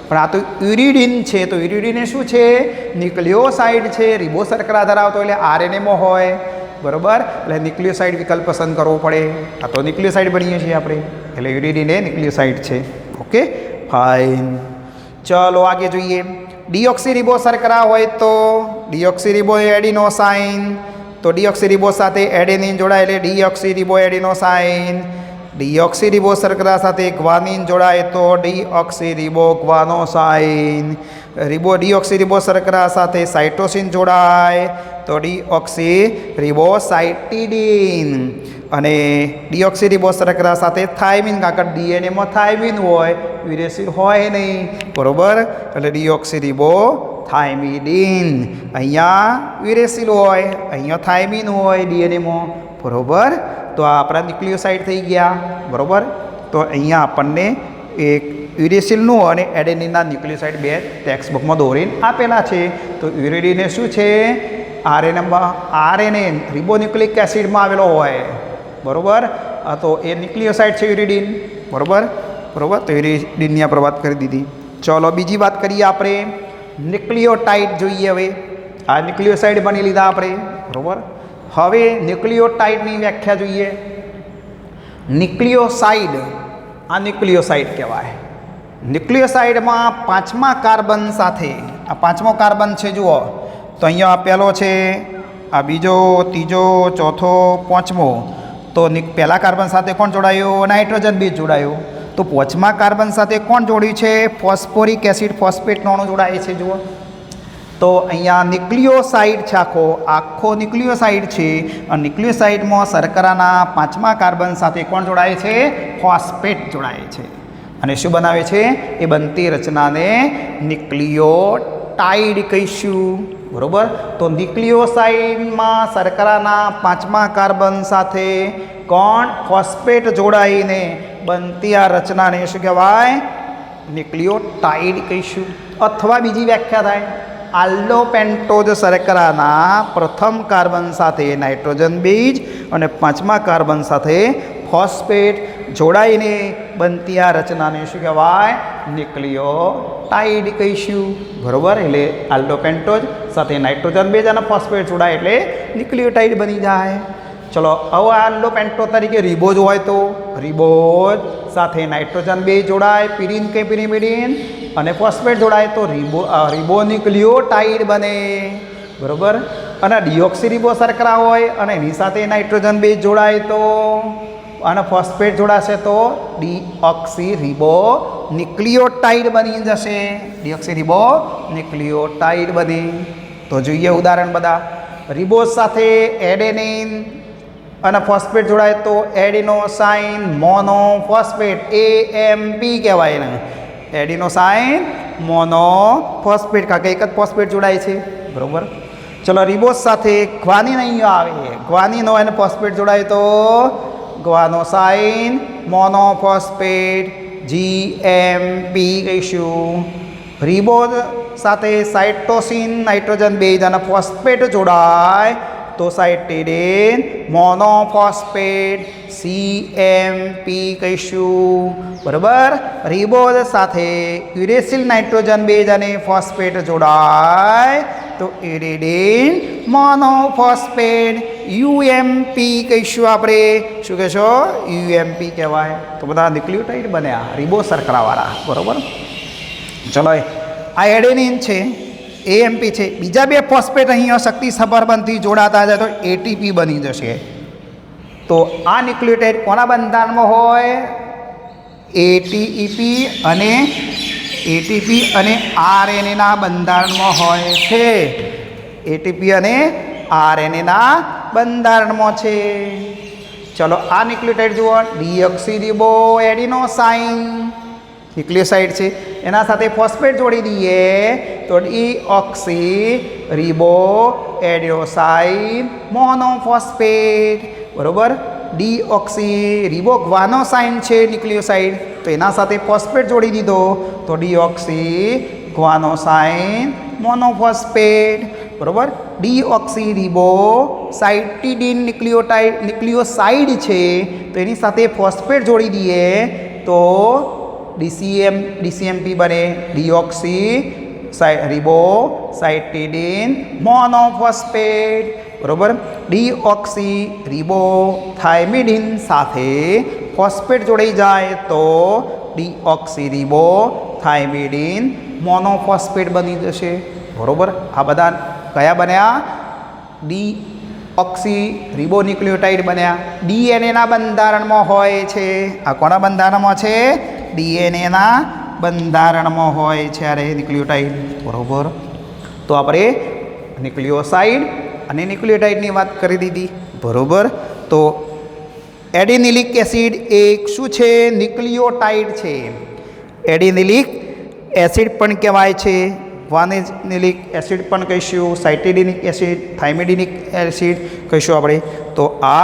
પણ આ તો યુરિડિન છે, તો યુરિડિન એ શું છે, ન્યુક્લિયોસાઇડ છે, રિબો શર્કરા ધરાવતો એટલે આરએનએમાં હોય બરાબર, એટલે ન્યુક્લિયોસાઇડ વિકલ્પ પસંદ કરવો પડે। આ તો ન્યુક્લિયોસાઇડ બનીએ છીએ આપણે, એટલે યુરિડિન એ ન્યુક્લિયોસાઇડ છે ઓકે ફાઇન। ચલો આગે જોઈએ, ડીઓક્સીરિબો શર્કરા હોય તો ડીઓક્સીરિબો એડિનોસાઇન, તો ડીઓક્સીરિબો સાથે એડેનિન જોડાય એટલે ડીઓક્સીરિબો એડિનોસાઇન, ડીઓક્સીરિબો શર્કરા સાથે ગ્વાનિન જોડાય તો ડીઓક્સીરિબો ગ્વાનોસાઇન, ડીઓક્સીરિબો શર્કરા સાથે સાઇટોસિન જોડાય તો ડીઓક્સીરિબો સાઇટિડિન, અને ડીઓક્સીરિબો શર્કરા સાથે થાઇમિન, કારણ કે ડીએનએમાં થાઇમિન હોય, યુરેસિલ હોય નહીં બરાબર, એટલે ડીઓક્સીરિબો થાઇમિડિન। અહીંયા યુરેસિલ હોય, અહીંયા થાઇમિન હોય ડીએનએમાં બરાબર, તો આ આપણા ન્યુક્લિયોસાઇડ થઈ ગયા, બરાબર. તો અહીંયા આપણને એક યુરેસિલનું અને એડેનિનના ન્યુક્લિયોસાઇડ બે ટેક્સ્ટ બુકમાં દોરીને આપેલા છે. તો યુરેડિન શું છે? આરએનએ રિબોન્યુક્લિક એસિડમાં આવેલો હોય, બરાબર. તો એ ન્યુક્લિયોસાઇડ છે યુરેડિન, બરાબર. તો યુરેડિનની આપણે વાત કરી દીધી. ચલો બીજી વાત કરીએ આપણે, ન્યુક્લિયોટાઇડ જોઈએ. હવે આ ન્યુક્લિયોસાઇડ બની લીધા આપણે, બરાબર. હવે ન્યુક્લિયોટાઇડની વ્યાખ્યા જોઈએ. ન્યુક્લિયોસાઇડ, આ ન્યુક્લિયોસાઇડ કહેવાય. ન્યુક્લિયોસાઇડમાં પાંચમા કાર્બન સાથે, આ પાંચમો કાર્બન છે જુઓ, તો અહીંયા પહેલો છે, આ બીજો, ત્રીજો, ચોથો, પાંચમો. તો પહેલા કાર્બન સાથે કોણ જોડાયું? Nitrogen base જોડાયું. તો પાંચમા કાર્બન સાથે કોણ જોડ્યું છે? ફોસ્ફોરિક એસિડ, ફોસ્ફેટ નાણું જોડાય છે જુઓ. તો અહીંયા ન્યુક્લિયોસાઇડ છે, આખો ન્યુક્લિયોસાઇડ છે. અને ન્યુક્લિયોસાઇડમાં શર્કરાના પાંચમા કાર્બન સાથે કોણ જોડાય છે? ફોસ્ફેટ જોડાય છે. અને શું બનાવે છે? એ બનતી રચનાને ન્યુક્લિયોટાઇડ કહીશું, બરાબર. તો ન્યુક્લિયોસાઇડમાં શર્કરાના પાંચમા કાર્બન સાથે કોણ? ફોસ્ફેટ જોડાઈને બનતી આ રચનાને શું કહેવાય? ન્યુક્લિયોટાઇડ કહીશું. અથવા બીજી વ્યાખ્યા થાય, આલ્ડોપેન્ટોઝ શર્કરાના પ્રથમ કાર્બન સાથે નાઇટ્રોજન બેઝ અને પાંચમા કાર્બન સાથે ફોસ્ફેટ જોડાઈને બનતી આ રચનાને શું કહેવાય? ન્યુક્લિયોટાઇડ કહીશું, બરાબર. એટલે આલ્ડોપેન્ટોઝ સાથે નાઇટ્રોજન બેઝ અને ફોસ્ફેટ જોડાય એટલે ન્યુક્લિયોટાઇડ બની જાય. ચલો હવે આલ્ડોપેન્ટોઝ તરીકે રિબોઝ હોય તો રિબોઝ સાથે નાઇટ્રોજન બેઝ જોડાય, પિરીન કે પિરિમિડિન અને ફોસ્ફેટ જોડાય તો રિબોન્યુક્લિયોટાઇડ બને, બરાબર. અને ડિઓક્સીરિબો શર્કરા હોય અને એની સાથે નાઇટ્રોજન બેઝ જોડાય તો અને ફોસ્ફેટ જોડાશે તો ડીઓક્સીરિબો ન્યુક્લિયોટાઇડ બની જશે. ડીઓક્સીરિબો ન્યુક્લિયોટાઇડ બની. તો જોઈએ ઉદાહરણ બધા. રિબોઝ સાથે એડેનિન અને ફોસ્ફેટ જોડાય તો એડિનોસાઇન મોનોફોસ્ફેટ, AMP કહેવાય ને. એડિનોસાઇન મોનોફોસ્ફેટ, કારણ કે એક જ ફોસ્ફેટ જોડાય છે, બરાબર. ચલો રિબોઝ સાથે ગ્વાનિન અહીંયા આવે, ગ્વાનિન હોય અને ફોસ્ફેટ જોડાય તો ગ્વાનોસાઇન મોનોફોસ્ફેટ, GMP કહીશું. રિબોઝ સાથે સાઇટોસિન નાઇટ્રોજન બેઝ અને ફોસ્ફેટ જોડાય તો સાઇટીડીન મોનોફોસ્ફેટ, CMP કહીશું, બરાબર. રિબોઝ સાથે યુરેસિલ નાઇટ્રોજન બેઝ અને ફોસ્ફેટ જોડાય તો ઇરિડીન મોનોફોસ્ફેટ, UMP કહીશું આપણે. શું કહેશો? UMP કહેવાય. તો બધા ન્યુક્લિયોટાઇડ બન્યા રિબોઝ શર્કરાવાળા, બરાબર. ચલો આ એડેનિન છે, AMP છે. બીજા બે ફોસ્ફેટ અહીંયા શક્તિ સબરબંધથી જોડાતા જાય તો ATP બની જશે. તો આ ન્યુક્લિયોટાઇડ કોના બંધારણમાં હોય? ATP અને RNAના બંધારણમાં હોય છે. ATP અને RNAના બંધારણમાં છે. ચલો આ ન્યુક્લિયોટાઇડ જુઓ, ડીઓક્સીરિબો એડિનોસાઇન ન્યુક્લિયોસાઇડ છે, એના સાથે ફોસ્ફેટ જોડી દઈએ તો ડીઓક્સીરિબો એડિનોસાઇન મોનોફોસ્ફેટ, બરાબર. ડીઓક્સીરિબો ગ્વાનોસાઇન છે ન્યુક્લિયોસાઇડ, તો એના સાથે ફોસ્ફેટ જોડી દીધો તો ડીઓક્સી ગ્વાનોસાઇન મોનોફોસ્ફેટ, બરાબર. ડીઓક્સીરિબો સાઇટીડીન ન્યુક્લિયોસાઇડ છે, તો એની સાથે ફોસ્ફેટ જોડી દઈએ તો DCMP બને, ડીઓક્સી રિબો સાઇટીડીન મોનોફોસ્ફેટ, બરાબર. ડીઓક્સી રિબો થાઇમિડિન સાથે ફોસ્ફેટ જોડાઈ જાય તો ડીઓક્સી રિબો થાઇમિડિન મોનોફોસ્ફેટ બની જશે, બરાબર. આ બધા કયા બન્યા? ડીઓક્સી રિબો ન્યુક્લિયોટાઇડ બન્યા. DNAના બંધારણમાં હોય છે. આ કોના બંધારણમાં છે? DNAના બંધારણમાં હોય છે અરે ન્યુક્લિયોટાઇડ, બરાબર. તો આપણે ન્યુક્લિયોસાઇડ અને ન્યુક્લિયોટાઇડની વાત કરી દીધી, બરાબર. તો એડિનિલિક એસિડ એક શું છે? ન્યુક્લિયોટાઇડ છે. એડિનિલિક એસિડ પણ કહેવાય છે. વાનેલિક એસિડ પણ કહીશું, સાઇટિડિનિક એસિડ, થાઇમિડિનિક એસિડ કહીશું આપણે. તો આ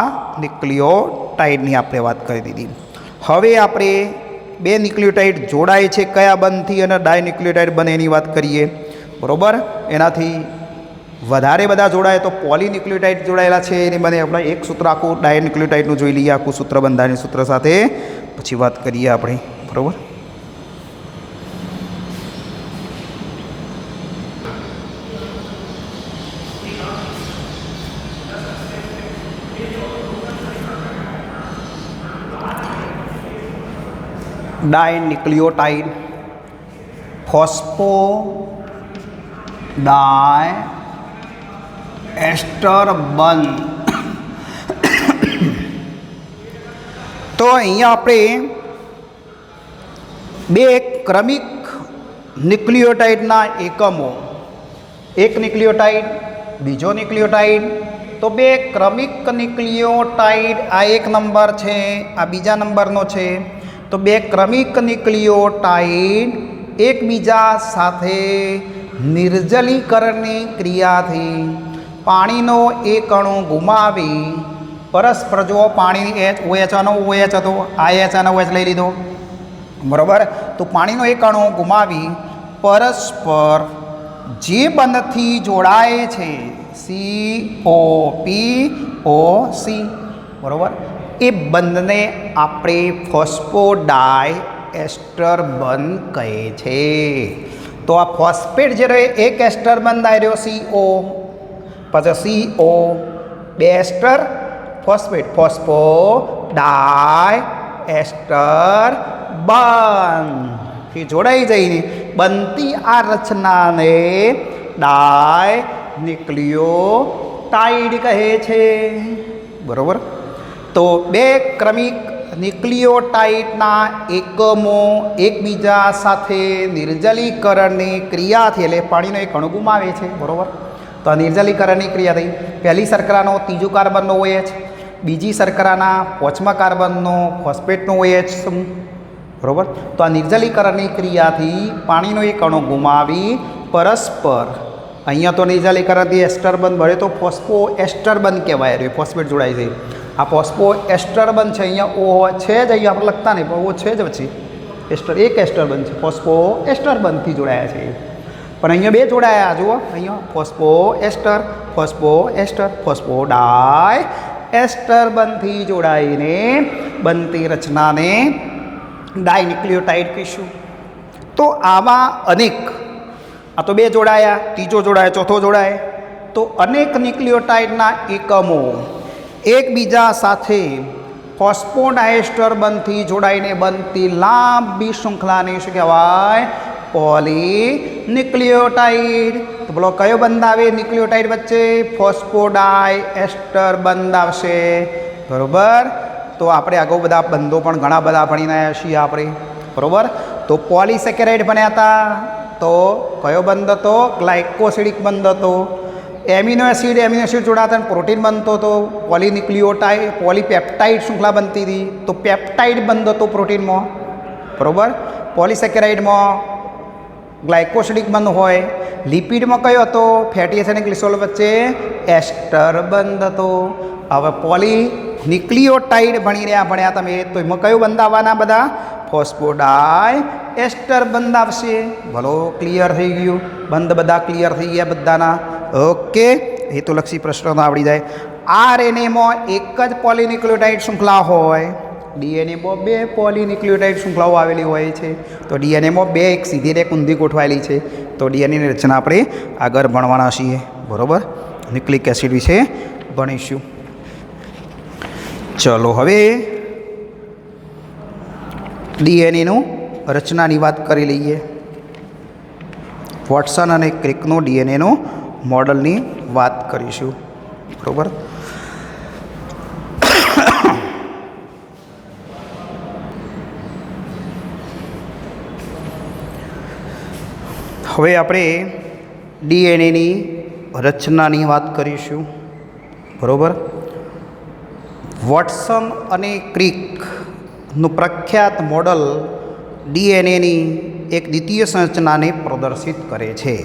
ન્યુક્લિયોટાઇડની આપણે વાત કરી દીધી. હવે આપણે બે ન્યુક્લિયોટાઇડ જોડાય છે કયા બંધથી અને ડાયન્યુક્લિયોટાઇડ બને એની વાત કરીએ. બરાબર, એનાથી વધારે બધા જોડાય તો પોલીન્યુક્લિયોટાઇડ જોડાયેલા છે એની બને. આપણે એક સૂત્ર આખું ડાયન્યુક્લિયોટાઇડનું જોઈ લઈએ, આખું સૂત્ર બંધારણીય સૂત્ર સાથે, પછી વાત કરીએ આપણે. બરાબર, डाइन्यूक्लियोटाइड फॉस्फो डाय एस्टर बन. तो अहींया आपणे बे क्रमिक न्यूक्लियोटाइडना एकमो, एक न्यूक्लियोटाइड बीजो न्यूक्लियोटाइड. तो बे क्रमिक न्यूक्लियोटाइड आ एक नंबर है, आ बीजा नंबरनो है. तो बे क्रमिक न्यूक्लियोटाइड एकबीजा साथे निर्जलीकरणनी क्रियाथी पाणीनो एक अणु गुमावी परस्पर जो पाणी OH आनो OH हतो, IH आनो OH लई लीधो. बराबर, तो पाणीनो एक अणु गुमावी परस्पर जे बंधथी जोड़ाय छे COPOC. बराबर, ए बंध ने आपणे फॉस्फोडाय एस्टर बंध कहे छे. तो आ फॉस्फेट जे रहे एक एस्टर बंध आई रह्यो CO, पछी CO बे एस्टर फॉस्फेट, फॉस्फोडाय एस्टर बंध जोड़ाई जाइने बनती आ रचना ने डाय न्यूक्लियोटाइड कहे छे. बराबर, तो बे क्रमिक न्यूक्लियोटाइडना एकमो एकबीजा साथे निर्जलीकरणनी क्रियाथी एटले पाणीनो एक अणु गुमावे छे. बराबर, तो आ निर्जलीकरणनी क्रिया थई. पहली शर्करानो तीजो कार्बननो OH, बीजी शर्कराना પાંચમા कार्बननो फॉस्फेटनो OH. बराबर, तो आ निर्जलीकरणनी क्रियाथी पाणीनो एक अणु गुमावी परस्पर अहींया तो निर्जलीकरणथी एस्टर बंध बने तो फॉस्फो एस्टर बंध कहेवाय. फॉस्फेट जोड़ाय छे, आ फॉस्फो एस्टर बंध है. अहींया O है ज, अहींया आपणे लखता नहीं पण O है ज, पछी एस्टर एक एस्टर बंध है, फॉस्फो एस्टर बंध थी जोड़ाया है. पण अहींया बे जोड़ाया, जुओ अहींया phospho ester, phospho ester, phospho di ester बंध थी जोड़ाईने बनती रचना ने डाइन्यूक्लियोटाइड कहीशुं. तो आवा अनेक, आ तो बे जोड़ाया, तीजो जोड़ाय, चौथो जोड़ाय. तो अनेक न्यूक्लियोटाइडना एकमो एकबीजा साथे फॉस्फोडायस्टर बंधथी जोड़ाईने बनती लांबी श्रृंखलाने शुं कहेवाय? पॉलीन्यूक्लियोटाइड. तो बोलो कयो बंध आवे न्यूक्लियोटाइड वच्चे? फॉस्फोडायस्टर बंध आवशे. बरोबर, तो आपणे अगाऊ बधा बंधो पण घणा बधा भणीने आव्या छीए आपणे. बरोबर, तो पॉलीसेकेराइड बन्या हता. तो कयो बंध हतो? ग्लाइकोसिडिक बंध हतो. एमिनो एसिड जोड़ाता प्रोटीन बनतो तो पॉलीन्यूक्लियोटाइड पॉलीपेप्टाइड श्रृंखला बनती थी. तो पेप्टाइड बंध तो प्रोटीन में. बराबर, पॉलीसेकेराइड में ग्लाइकोसिडिक बंध होय. लिपिड में कयो हतो? फैटी एसिड अने ग्लिसरॉल वच्चे एस्टर बंध हतो. हवे पॉलीन्यूक्लियोटाइड भण्या तमे तो एमां कयो बंध आववाना? बधा फॉस्फोडाय एस्टर बंध आवशे. भलो क्लियर थई गयुं, बंध बधा क्लियर थई गया बधाना. ओके, हेतुलक्षी प्रश्न आवड़ी जाए. RNA में एक ज पॉलीन्यूक्लियोटाइड श्रृंखला होय, DNA में बे पॉलीन्यूक्लियोटाइड श्रृंखलाओ आवेली होय छे. तो DNA में बे एक सीधी रेख ऊंधी गोठवायेली छे. तो DNA ની રચના આપણે આગળ ભણવાના છીએ. બરોબર, ન્યુક્લિક એસિડ વિશે ભણીશું. ચલો હવે DNA નું રચનાની વાત કરી લઈએ. વોટસન અને ક્રિકનો DNA નું मॉडलनी बात करीशुं. बरोबर, हवे आपणे DNA नी रचनानी बात करीशुं. बरोबर, वॉटसन अने क्रिक નું પ્રખ્યાત મોડલ DNA ની એક દ્વિતીય સંરચનાને પ્રદર્શિત કરે છે।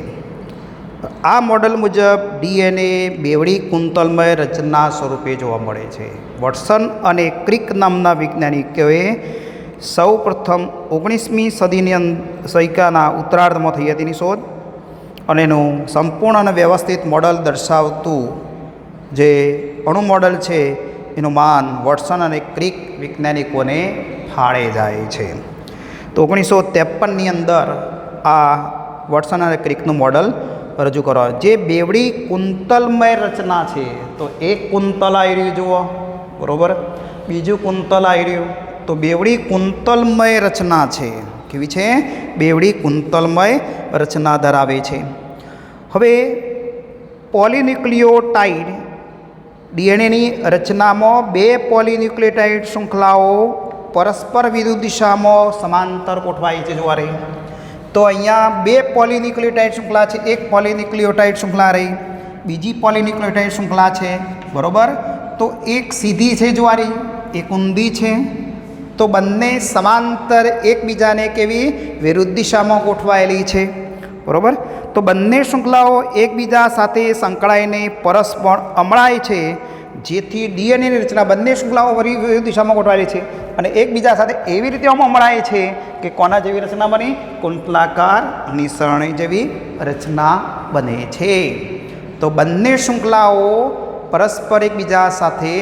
આ મોડલ મુજબ ડીએનએ બેવડી કુંતલમય રચના સ્વરૂપે જોવા મળે છે। વોટસન અને ક્રિક નામના વૈજ્ઞાનિકોએ સૌ પ્રથમ 19મી સદીની સૈકાના ઉત્તરાર્ધમાં થઈ હતી શોધ, અને એનું સંપૂર્ણ અને વ્યવસ્થિત મોડલ દર્શાવતું જે અણુ મોડલ છે એનું માન વોટસન અને ક્રિક વૈજ્ઞાનિકોને ફાળે જાય છે। તો 1953ની અંદર આ વોટસન અને ક્રિકનું મોડલ રજૂ કરવા, જે બેવડી કુંતલમય રચના છે। તો એક કુંતલ આવી રહ્યું જુઓ, બરાબર, બીજું કુંતલ આવી રહ્યું, તો બેવડી કુંતલમય રચના છે। કેવી છે? બેવડી કુંતલમય રચના ધરાવે છે। હવે પોલીન્યુક્લિયોટાઇડ ડીએનએની રચનામાં બે પોલીન્યુક્લિયોટાઇડ શૃંખલાઓ પરસ્પર વિરુદ્ધ દિશામાં સમાંતર ગોઠવાય છે। જોવા રહી તો અહીંયા બે પોલીન્યુક્લિયોટાઇડ શૃંખલા છે, એક પોલીન્યુક્લિયોટાઇડ શૃંખલા રહી, બીજી પોલીન્યુક્લિયોટાઇડ શૃંખલા છે, બરાબર। તો એક સીધી છે જોવા રહી, એક ઊંધી છે, તો બંને સમાંતર એકબીજાને કેવી વિરુદ્ધ દિશામાં ગોઠવાયેલી છે, બરાબર। તો બંને શૃંખલાઓ એકબીજા સાથે સંકળાઈને પરસ્પર અમળાય છે, જેથી ડીએનએની રચના બંને શૃંખલાઓ વિરુદ્ધ દિશામાં ગોઠવાયેલી છે અને એકબીજા સાથે એવી રીતે અમળાય છે કે કોના જેવી રચના બની? કુંતલાકાર નિસરણી જેવી રચના બને છે। તો બંને શૃંખલાઓ પરસ્પર એકબીજા સાથે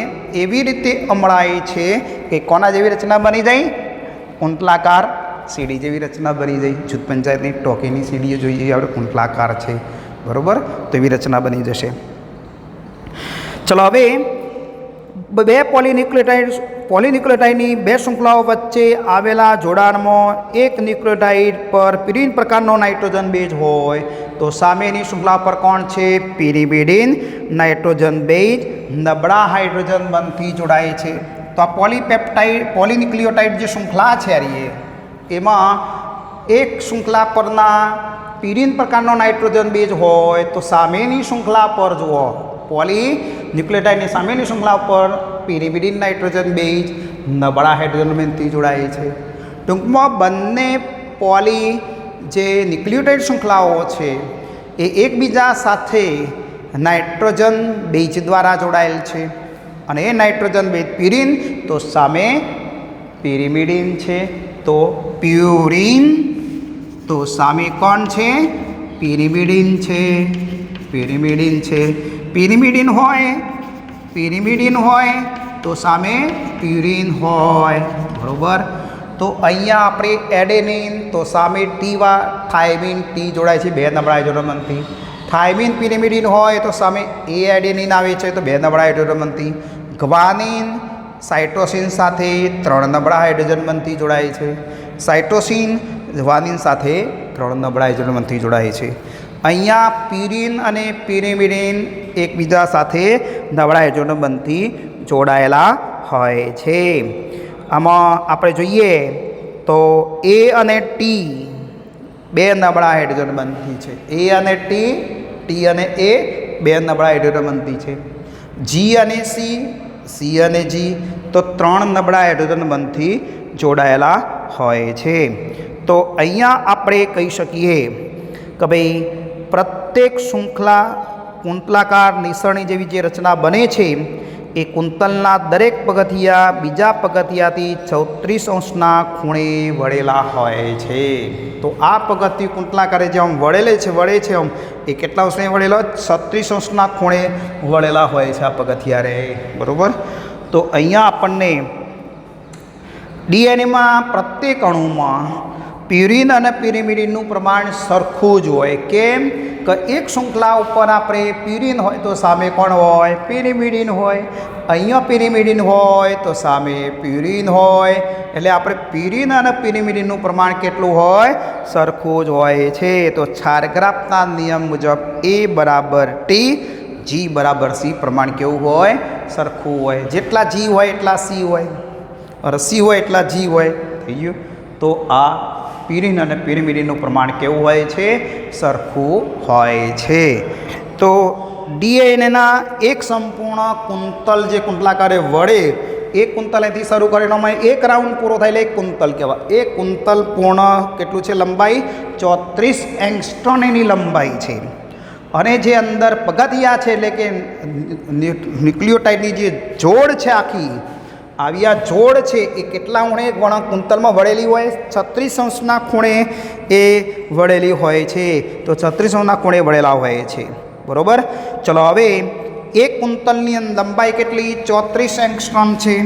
એવી રીતે અમળાય છે કે કોના જેવી રચના બની જાય? કુંતલાકાર સીડી જેવી રચના બની જાય। જૂથ પંચાયતની ટોકીની સીડીઓ જોઈ જઈએ આપણે, કુંતલાકાર છે, બરાબર, તો એવી રચના બની જશે। ચલો, હવે બે પોલીન્યુક્લિયોટાઇડની બે શૃંખલાઓ વચ્ચે આવેલા જોડાણમાં એક ન્યુક્લિયોટાઇડ પર પિરિન પ્રકારનો નાઇટ્રોજન બેઝ હોય તો સામેની શૃંખલા પર કોણ છે? પિરિમિડિન નાઇટ્રોજન બેઝ નબળા હાઇડ્રોજન બંધથી જોડાય છે। તો આ પોલીન્યુક્લિયોટાઇડ જે શૃંખલા છે એમાં એક શૃંખલા પરના પિરિન પ્રકારનો નાઇટ્રોજન બેઝ હોય તો સામેની શૃંખલા પર જુઓ, પોલીન્યુક્લિયોટાઇડની સામેની શૃંખલા પર પિરિમિડિન નાઇટ્રોજન બેઝ નબળા હાઇડ્રોજન બેઝથી જોડાય છે। ટૂંકમાં બંને જે ન્યુક્લિયોટાઇડ શૃંખલાઓ છે એ એકબીજા સાથે નાઇટ્રોજન બેઝ દ્વારા જોડાયેલ છે, અને એ નાઇટ્રોજન બેઝ પિરિન, તો સામે પિરિમિડિન છે, તો પ્યુરિન, તો સામે કોણ છે? પિરિમિડિન છે, પિરિમિડિન છે। પિરિમિડિન હોય તો સામે પ્યુરિન હોય, બરાબર। તો અહીંયા આપણે એડેનિન, તો સામે થાઇમિન ટી જોડાય છે બે નબળા હાઇડ્રોજન બંધથી। થાઇમિન પિરિમિડિન હોય તો સામે એ એડેનિન આવે છે, તો બે નબળા હાઇડ્રોજન બંધથી। ગ્વાનિન સાઇટોસિન સાથે ત્રણ નબળા હાઇડ્રોજન બંધથી જોડાય છે। સાઇટોસિન ગ્વાનિન સાથે ત્રણ નબળા હાઇડ્રોજન બંધથી જોડાય છે। અહીંયા પ્યુરિન અને પિરિમિડિન એકબીજા સાથે નબળા હાઇડ્રોજન બંધથી જોડાયેલા હોય છે। આમાં આપણે જોઈએ તો એ અને ટી બે નબળા હાઇડ્રોજન બંધથી છે। એ અને ટી અને એ બે નબળા હાઇડ્રોજન બંધથી છે। જી અને સી અને જી તો ત્રણ નબળા હાઇડ્રોજન બંધથી જોડાયેલા હોય છે। તો અહીંયા આપણે કહી શકીએ કે ભાઈ પ્રત્યેક શૃંખલા કુંતલાકાર નિસરણી જેવી જે રચના બને છે એ કુંતલના દરેક પગથિયા બીજા પગથિયાથી 36° ખૂણે વળેલા હોય છે। તો આ પગથિયું કુંતલાકારે જે આમ વળે છે આમ, એ કેટલા અંશને વળેલો? 36° ખૂણે વળેલા હોય છે આ પગથિયા રે, બરાબર। તો અહીંયા આપણને ડીએનએમાં પ્રત્યેક અણુમાં પ્યુરિન અને પિરિમિડિનનું પ્રમાણ સરખું જ હોય। કેમ કે એક શૃંખલા ઉપર આપણે પ્યુરિન હોય તો સામે કોણ હોય? પિરિમિડિન હોય। અહીંયા પિરિમિડિન હોય તો સામે પ્યુરિન હોય, એટલે આપણે પ્યુરિન અને પિરિમિડિનનું પ્રમાણ કેટલું હોય? સરખું જ હોય છે। તો છારગ્રાફના નિયમ મુજબ A બરાબર T, G બરાબર C પ્રમાણ કેવું હોય? સરખું હોય। જેટલા G હોય એટલા C હોય, અને C હોય એટલા G હોય, થઈ ગયું। તો આ પ્યુરિન અને પિરિમિડિનનું પ્રમાણ કેવું હોય છે? સરખું હોય છે। તો ડીએનએના એક સંપૂર્ણ કુંતલ જે કુંતલાકારે વળે એક કુંતલ અહીંથી શરૂ કરીને અમે એક રાઉન્ડ પૂરો થાય એટલે એક કુંતલ કહેવાય. એક કુંતલ પૂર્ણ કેટલું છે લંબાઈ? 34 એંગસ્ટ્રોમ એની લંબાઈ છે. અને જે અંદર પગથિયા છે એટલે કે ન્યુક્લિયોટાઇડની જે જોડ છે આખી આવી આ જોડ છે એ કેટલા ખૂણે કુંતલમાં વળેલી હોય? 36 અંશના ખૂણે એ વળેલી હોય છે. તો 36 અંશના ખૂણે વળેલા હોય છે. બરાબર. ચલો હવે એક કુંતલની લંબાઈ કેટલી? 34 એંગસ્ટ્રોમ છે.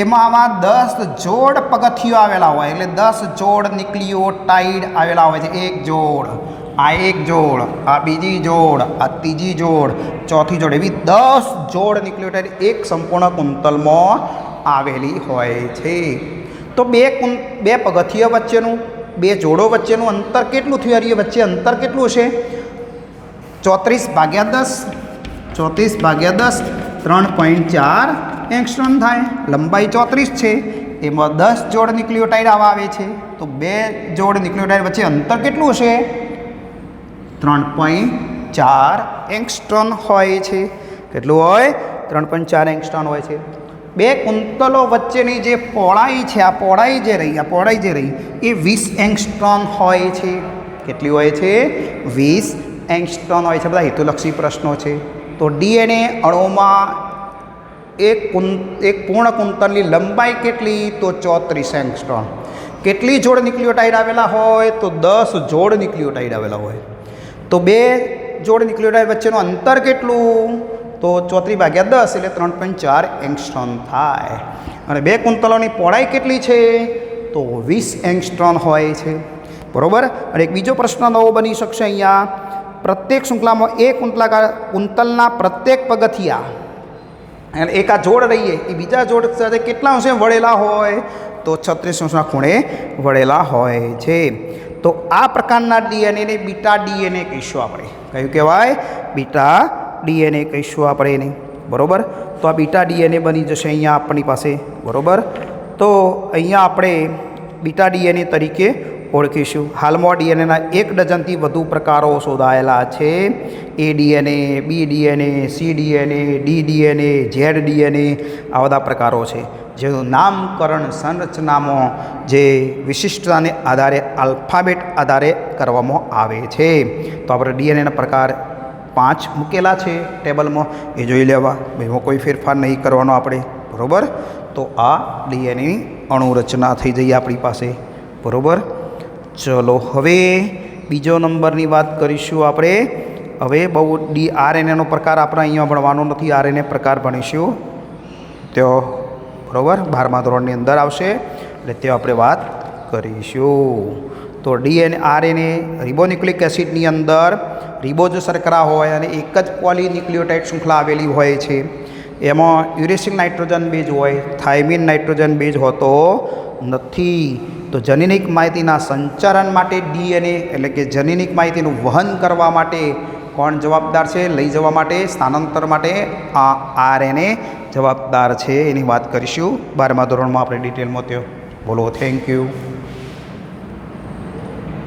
એમાં આમાં 10 જોડ પગથિયો આવેલા હોય એટલે 10 જોડ ન્યુક્લિયોટાઇડ આવેલા હોય છે. એક જોડ, આ એક જોડ, આ બીજી જોડ, આ ત્રીજી જોડ, ચોથી જોડ, એવી 10 જોડ ન્યુક્લિયોટાઇડ એક સંપૂર્ણ કુંતલમાં આવેલી હોય છે. તો બે પગથિયા વચ્ચેનું, બે જોડો વચ્ચેનું અંતર કેટલું થયું? એ વચ્ચે અંતર કેટલું છે? 34/10, 34/10 3.4 એંગસ્ટ્રોમ થાય. લંબાઈ 34 છે, એમાં 10 જોડ ન્યુક્લિયોટાઇડ આવા આવે છે. તો બે જોડ ન્યુક્લિયોટાઇડ વચ્ચે અંતર કેટલું હશે? 3.4 એંગસ્ટ્રોમ હોય છે. કેટલું હોય? 3.4 એંગસ્ટ્રોમ હોય છે. બે કુંતલો વચ્ચેની જે પહોળાઈ છે, આ પહોળાઈ જે રહી એ 20 એંગસ્ટ્રોમ હોય છે. કેટલી હોય છે? 20 એંગસ્ટ્રોમ હોય છે. બધા હેતુલક્ષી પ્રશ્નો છે. તો ડીએનએ અણુમાં એક પૂર્ણ કુંતલની લંબાઈ કેટલી? તો 34 એંગસ્ટ્રોમ. કેટલી જોડ ન્યુક્લિયોટાઇડ આવેલા હોય? તો 10 જોડ ન્યુક્લિયોટાઇડ આવેલા હોય. તો બે જોડ ન્યુક્લિયોટાઇડ વચ્ચેનું અંતર કેટલું? તો 34/10 એટલે 3.4 એંગસ્ટ્રોમ થાય. અને બે કુંતલોની પહોળાઈ કેટલી છે? તો 20 એંગસ્ટ્રોમ હોય છે. બરાબર. અને એક બીજો પ્રશ્ન નવો બની શકશે અહીંયા. પ્રત્યેક શૃંખલામાં એક કુંતલના પ્રત્યેક પગથિયા અને એક આ જોડ રહીએ એ બીજા જોડ સાથે કેટલા અંશે વળેલા હોય? તો 36 અંશના ખૂણે વળેલા હોય છે. તો આ પ્રકારના ડીએનએને બીટા ડીએનએ કહીશું આપણે. કયું કહેવાય? બીટા ડીએનએ કહીશું આપણે એને. બરાબર. તો આ બીટા ડીએનએ બની જશે અહીંયા આપણી પાસે. બરાબર. તો અહીંયા આપણે બીટા ડીએનએ તરીકે ઓળખીશું. હાલમાં ડીએનએના 1 ડઝનથી વધુ પ્રકારો શોધાયેલા છે. A DNA, B DNA, C DNA, D DNA, Z DNA, આ બધા પ્રકારો છે. જેનું નામકરણ સંરચનામાં જે વિશિષ્ટતાને આધારે આલ્ફાબેટ આધારે કરવામાં આવે છે. તો આપણે ડીએનએના પ્રકાર 5 મૂકેલા છે ટેબલમાં, એ જોઈ લેવા. એમાં કોઈ ફેરફાર નહીં કરવાનો આપણે. બરાબર. તો આ ડીએનએની અણુરચના થઈ જઈએ આપણી પાસે. બરાબર. ચલો હવે બીજો નંબરની વાત કરીશું આપણે. હવે બહુ આરએનએનો પ્રકાર આપણે અહીંયા ભણવાનો નથી. આરએનએ પ્રકાર ભણીશું તો બરાબર 12મા ધોરણની અંદર આવશે એટલે તે આપણે વાત કરીશું. તો ડીએનએ આરએનએ રિબોન્યુક્લિક એસિડની અંદર રિબોઝ શર્કરા હોય અને એક જ પોલીન્યુક્લિયોટાઇડ શૃંખલા આવેલી હોય છે. એમાં યુરેસિલ નાઇટ્રોજન બેઝ હોય, થાઇમિન નાઇટ્રોજન બેઝ હોતો નથી. તો જનીનિક માહિતીના સંચારણ માટે ડીએનએ એટલે કે જનીનિક માહિતીનું વહન કરવા માટે કોણ જવાબદાર છે? લઈ જવા માટે, સ્થાનાંતર માટે આ આરએનએ જવાબદાર છે. એની વાત કરીશું 12મા ધોરણમાં આપણે ડિટેલમાં. બોલો. Thank you.